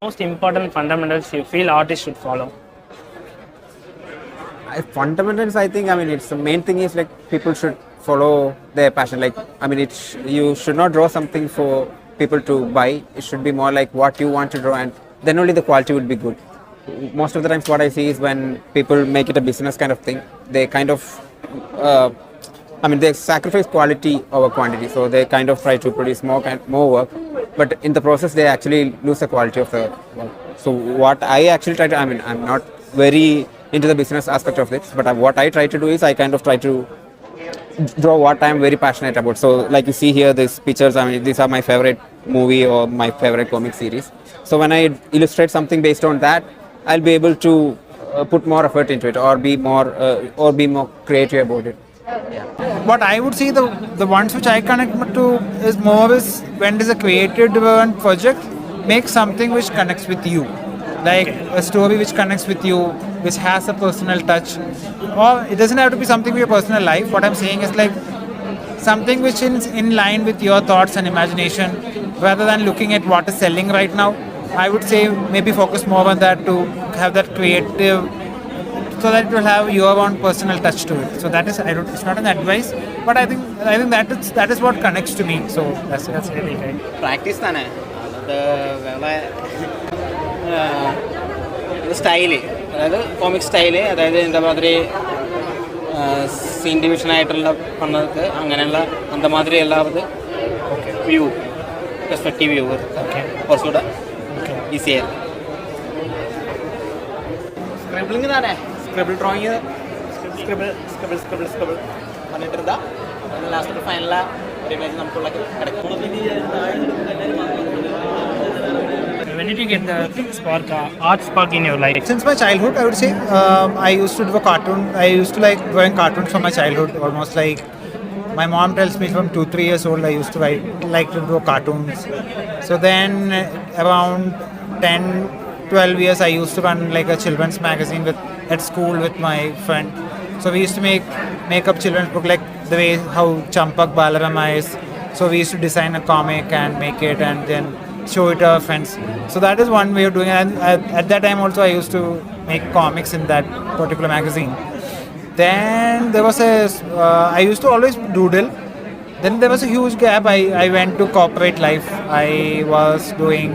Most important fundamentals you feel artists should follow? Fundamentals, I think, it's the main thing is like people should follow their passion. Like, you should not draw something for people to buy. It should be more like what you want to draw, and then only the quality would be good. Most of the times, what I see is when people make it a business kind of thing, they kind of, they sacrifice quality over quantity. So they kind of try to produce more work, but in the process, they actually lose the quality of the work. So what I actually try to, I'm not very into the business aspect of this, but what I try to do is I kind of try to draw what I'm very passionate about. So like you see here, these pictures, these are my favorite movie or my favorite comic series. So when I illustrate something based on that, I'll be able to put more effort into it, or be more creative about it. What I would say, the ones which I connect to is when there's a creative driven project, make something which connects with you, like a story which connects with you, which has a personal touch, or it doesn't have to be something with your personal life. What I'm saying is like something which is in line with your thoughts and imagination, rather than looking at what is selling right now. I would say maybe focus more on that, to have that creative, so that it will have your own personal touch to it. So that is, it's not an advice, but I think that is what connects to me. So that's really great. Practice തന്നെ style, അതായത് comic style, അതായത് എന്താ മാതിരി scene ഡിവിഷനായിട്ടുള്ള പണ്ടത് അങ്ങനെയുള്ള അന്തമാതിരി എല്ലാവത് view perspective view കുറച്ചുകൂടെ ഈസിയായിരുന്നു. സ്ക്രിബിളിങ് തന്നെ, scribble drawing, scribble பண்ணிட்டுருந்தா last ഫൈനലാ ഒരു image നമുക്കുള്ള കിടക്കും. When did you get the art spark in your life? Since my childhood, I would say, I used to do a cartoon. I used to like drawing cartoons from my childhood. Almost like my mom tells me from 2-3 years old, I used to like to draw cartoons. So then around 10-12 years, I used to run like a children's magazine at school with my friend. So we used to make up children's book, like the way how Champak Balarama is. So we used to design a comic and make it, and then show it to our friends. So that is one way of doing it. And at that time also I used to make comics in that particular magazine. Then there was I used to always doodle. Then there was a huge gap. I went to corporate life. I was doing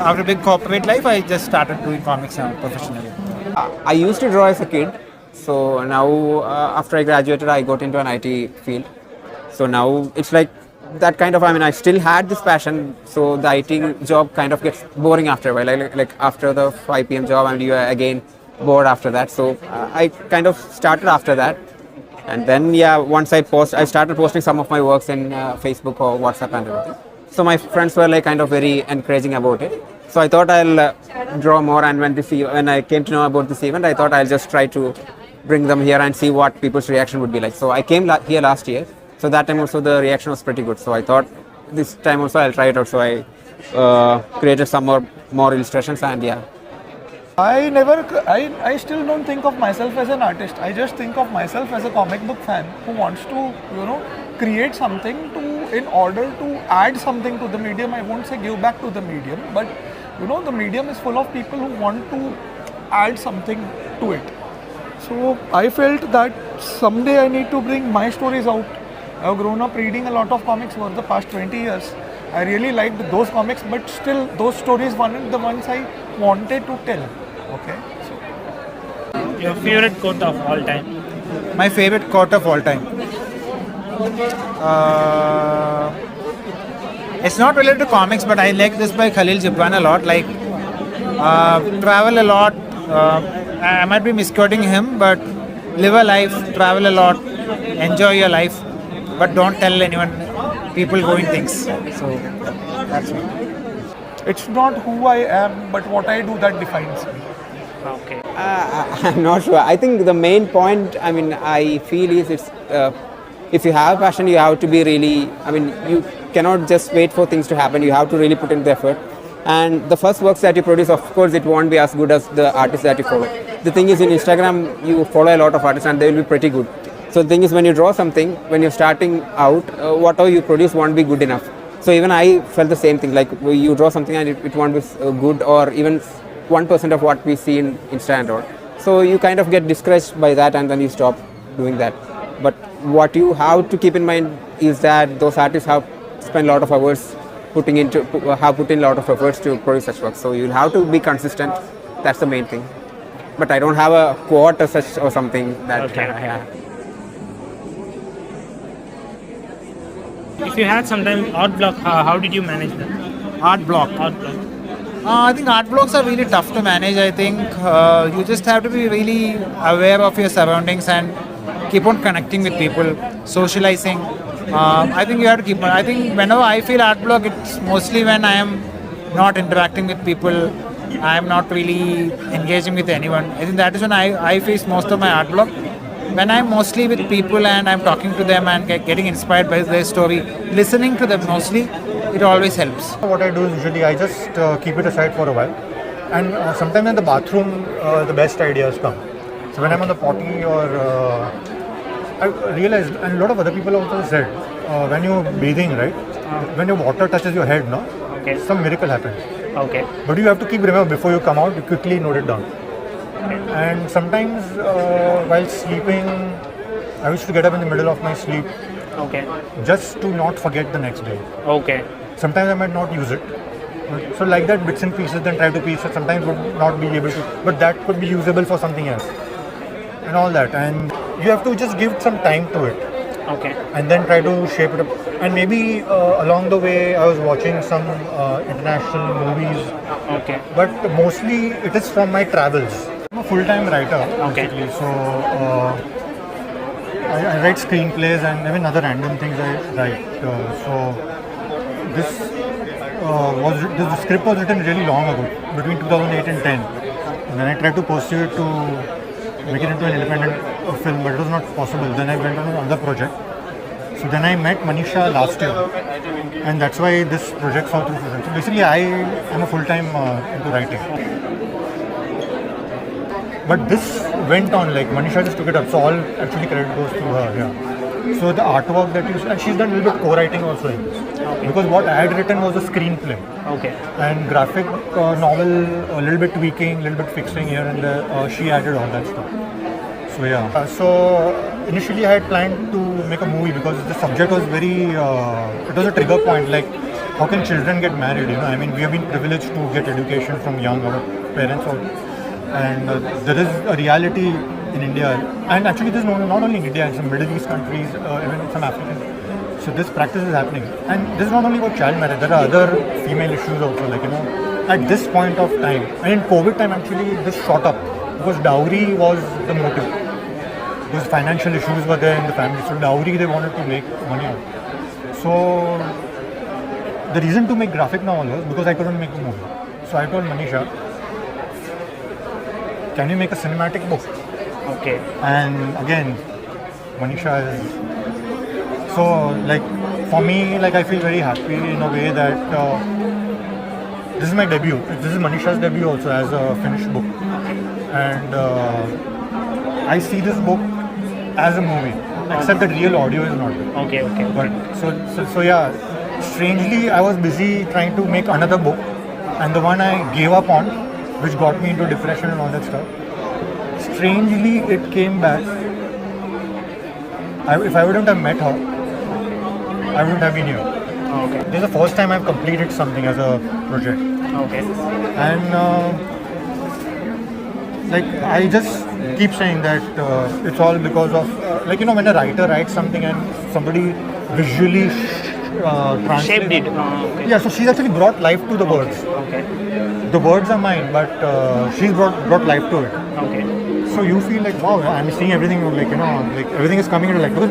after big corporate life, I just started doing comics now professionally. I used to draw as a kid. So now after I graduated, I got into an IT field. So now it's like that kind of, I still had this passion, so the IT job kind of gets boring after a while, like after the 5 p.m. job, and you are again bored after that. So I kind of started after that, and then once I started posting some of my works in Facebook or WhatsApp and everything. So my friends were like kind of very encouraging about it. So I thought I'll draw more, and when I came to know about this event, I thought I'll just try to bring them here and see what people's reaction would be like. So I came here last year. So that time also the reaction was pretty good. So I thought this time also I'll try it out. So I created some more illustrations, and I still don't think of myself as an artist. I just think of myself as a comic book fan who wants to, create something in order to add something to the medium. I won't say give back to the medium, but the medium is full of people who want to add something to it. So I felt that someday I need to bring my stories out. I've grown up reading a lot of comics over the past 20 years. I really liked those comics, but still those stories weren't the ones I wanted to tell. Okay. So. Your favorite quote of all time? My favorite quote of all time. It's not related to comics, but I like this by Khalil Gibran a lot. Like, travel a lot. I might be misquoting him, but live a life, travel a lot, enjoy your life, but don't tell anyone, people going things. So that's me. It's not who I am, but what I do that defines me. Okay. I'm not sure. I think the main point, I feel is it's if you have passion, you have to be really, you cannot just wait for things to happen. You have to really put in the effort. And the first works that you produce, of course, it won't be as good as the artists that you follow. The thing is, in Instagram, you follow a lot of artists and they will be pretty good. So the thing is, when you draw something, when you're starting out, whatever you produce won't be good enough. So even I felt the same thing. Like you draw something and it won't be good, or even 1% of what we see in Insta and all. So you kind of get discouraged by that, and then you stop doing that. But what you have to keep in mind is that those artists have spent a lot of hours put in a lot of efforts to produce such work. So you'll have to be consistent. That's the main thing. But I don't have a quote or such or something that. Okay. Yeah. If you had some time art block, how did you manage that? Art block. Art block. I think art blocks are really tough to manage. I think you just have to be really aware of your surroundings and keep on connecting with people, socializing. I think you have to keep on. I think whenever I feel art block, it's mostly when I am not interacting with people. I am not really engaging with anyone. I think that is when I face most of my art block. When I'm mostly with people and I'm talking to them and getting inspired by their story, listening to them mostly, it always helps. What I do is usually I just keep it aside for a while, and sometimes in the bathroom the best ideas come. So when I'm on the potty or I realized, and a lot of other people also said, when you're bathing, right, when your water touches your head, no, Okay. some miracle happens. Okay. But you have to keep remember before you come out, you quickly note it down. And sometimes while sleeping, I used to get up in the middle of my sleep Okay. just to not forget the next day. Okay. Sometimes I might not use it. So like that, bits and pieces, then try to piece it. Sometimes would not be able to, but that could be usable for something else. And all that. And you have to just give some time to it. Okay. And then try to shape it up. And maybe along the way, I was watching some international movies. Okay. But mostly it is from my travels. I'm a full-time writer, Okay. basically. So I write screenplays and even other random things I write. So the script was written really long ago, between 2008 and 10. And then I tried to pursue it to make it into an independent film, but it was not possible. Then I went on another project. So then I met Manisha last year, and that's why this project fell through. So basically, I am a full-time into writing. But this went on, like Manisha just took it up, so all actually credit goes to her. Yeah. So the artwork that you see, and she's done a little bit co-writing also in this. Okay. Because what I had written was a screenplay. Okay. And graphic novel, a little bit tweaking, a little bit fixing here and there. She added all that stuff. So yeah. So initially I had planned to make a movie because the subject was very, it was a trigger point, like how can children get married, you know. I mean, we have been privileged to get education from young, our parents all. And there is a reality in India. And actually this is not only in India, in some Middle East countries, even some African. So this practice is happening. And this is not only about child marriage, there are other female issues also, like, you know, at this point of time. And in COVID time actually this shot up because dowry was the motive. Because financial issues were there in the family. So dowry they wanted to make money out. So the reason to make graphic novel was because I couldn't make a movie. So I told Manisha, can you make a cinematic book? Okay. And again, Manisha is so, like, for me, like, I feel very happy in a way that this is my debut. This is Manisha's debut also as a finished book. And I see this book as a movie, except that real audio is not there. Okay. Okay. But so yeah, strangely I was busy trying to make another book, and the one I gave up on, which got me into depression and all that stuff, strangely it came back. If I wouldn't have met her, I wouldn't have been here. Okay. This is the first time I've completed something as a project. Okay. And like, I just keep saying that it's all because of, like, you know, when a writer writes something and somebody visually translates. Shaped it. Okay. Yeah, so she's actually brought life to the words. Okay. The words are mine, but she's brought life to it. Okay. So you feel like, wow, I'm seeing everything, like, you know, like everything is coming into life. Because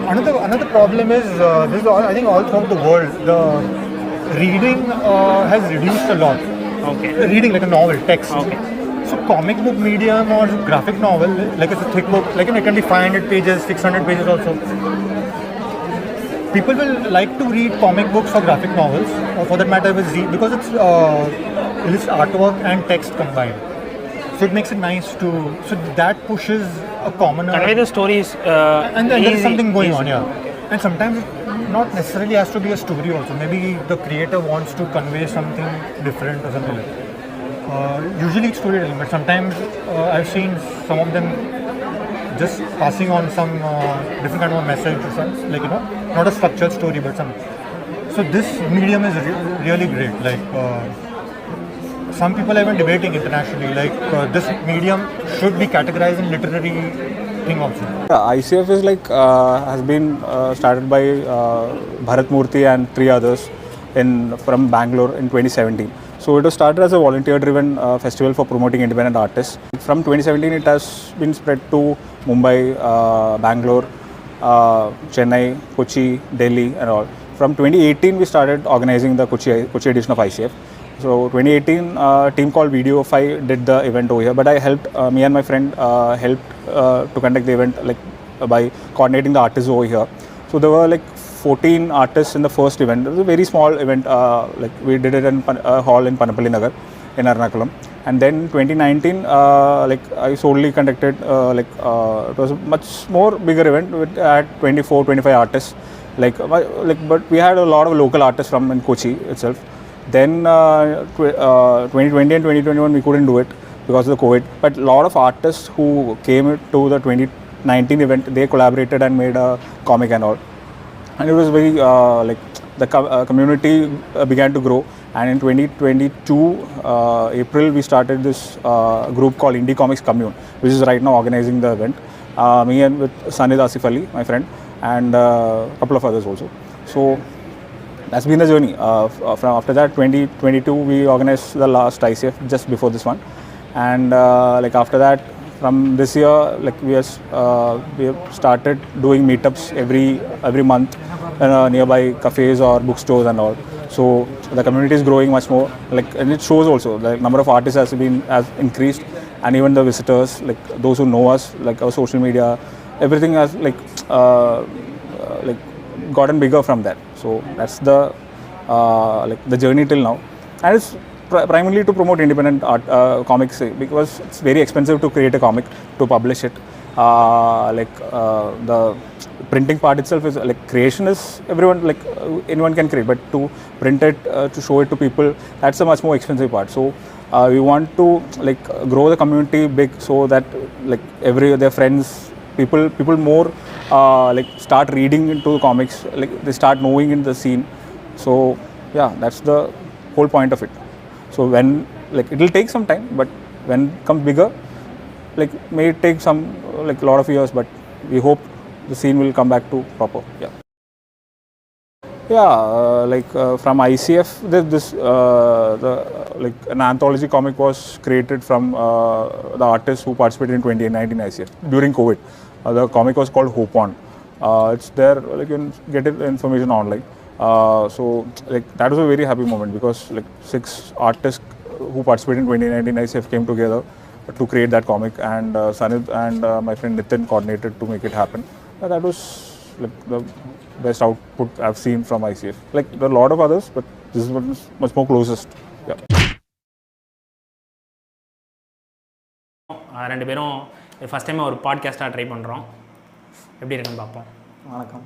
another problem is, this is all, I think all throughout the world, the reading has reduced a lot. Okay. Reading like a novel, text. Okay. So comic book medium or graphic novel, like it's a thick book, like, you know, it can be 500 pages, 600 pages also. People will like to read comic books or graphic novels, or for that matter, because it's artwork and text combined. So it makes it nice to, so that pushes a commoner. Convey the stories. And then there's easy, something going easy. on, yeah. And sometimes not necessarily has to be a story also. Maybe the creator wants to convey something different or something like that. Usually it's storytelling, but sometimes I've seen some of them just passing on some different kind of message or something, like, not a structured story, but some. So this medium is really great. Like some people have been debating internationally, like this medium should be categorized in literary thing also. ICF is has been started by Bharat Murthy and 3 others from Bangalore in 2017. So it was started as a volunteer-driven festival for promoting independent artists. From 2017, it has been spread to Mumbai, Bangalore, Chennai, Kochi, Delhi, and all. From 2018, we started organizing the Kochi edition of ICF. So 2018, a team called Videofy did the event over here, but I helped, me and my friend helped to conduct the event by coordinating the artists over here. So there were 14 artists in the first event. It was a very small event, we did it in a hall in Panapalli Nagar in Ernakulam. And then 2019, I solely conducted, it was a much more bigger event with at 24, 25 artists. But we had a lot of local artists from in Kochi itself. Then 2020 and 2021 we couldn't do it because of the COVID. But a lot of artists who came to the 2019 event, they collaborated and made a comic and all. And it was very the community began to grow. And in 2022 April we started this group called Indie Comics Commune, which is right now organizing the event. Me and with Asif Ali, my friend, and a couple of others also. So that's been the journey. From after that, 2022, we organized the last ICF just before this one, and after that, from this year, we have started doing meetups every month in nearby cafes or bookstores and all. So the community is growing much more. And it shows also the number of artists has increased, and even the visitors, those who know us, our social media, everything has gotten bigger from that. So that's the the journey till now, and it's primarily to promote independent art comics, because it's very expensive to create a comic, to publish it. The printing part itself is creation is anyone can create, but to print it, to show it to people, that's a much more expensive part. So we want to grow the community big, so that their friends, people more start reading into comics, they start knowing in the scene. So yeah, that's the whole point of it. So when it will take some time, but when it comes bigger, may take some a lot of years, but we hope the scene will come back to proper. From ICF, an anthology comic was created from the artists who participated in 2019 ICF during COVID. The comic was called Hope On. It's there, you can get it information online. So that was a very happy moment, because 6 artists who participated in 2019 ICF came together to create that comic, and Sanid and my friend Nitin coordinated to make it happen. That was the best output I've seen from ICF. There are a lot of others, but this is much more closest. ரெண்டு பேரும் first time ஒரு பாட்காஸ்ட்டாக try பண்ணுறோம். எப்படி இருக்குன்னு பார்ப்போம். வணக்கம்.